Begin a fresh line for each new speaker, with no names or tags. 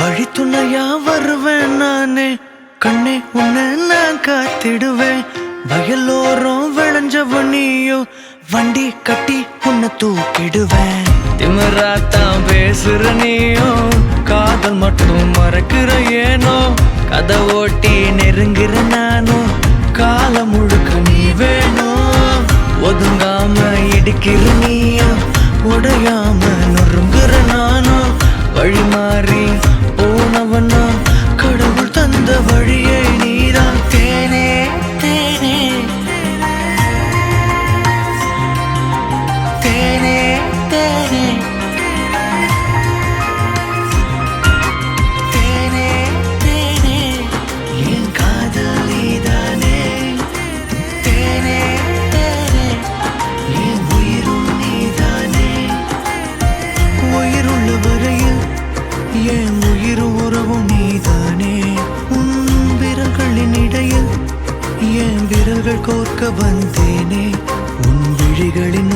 வழித்துணையா வருவேன் நானே, கண்ணே உன்னை நான் காத்திடுவேன். வயலோரம் விளைஞ்சவனியோ, வண்டி கட்டி உன்னை தூக்கிடுவேன். திமிராத்தான் பேசுற நீயோ, காதல் மட்டும் மறக்கிற ஏனோ. கதை ஓட்டி நெருங்குற நானோ, காலம் முழுக்க நீ வேணும். ஒதுங்காம இடிக்கிற நீயோ, உடையாம நொறுங்குற நானோ. வழி மாறி போனவனா, கடவுள் தந்த வழியை நீதான். தேனே தேனே தேனே தேனே தேனே தேனே என் காதல் நீதானே. தேனே தேனே என் உயிரும் நீதானே. உயிருள்ள வரையில் என் உயிர் உறவும் நீதானே. உன் விரல்களின் இடையில் என் விரல்கள் கோர்க்க வந்தேனே. உன் விழிகளின்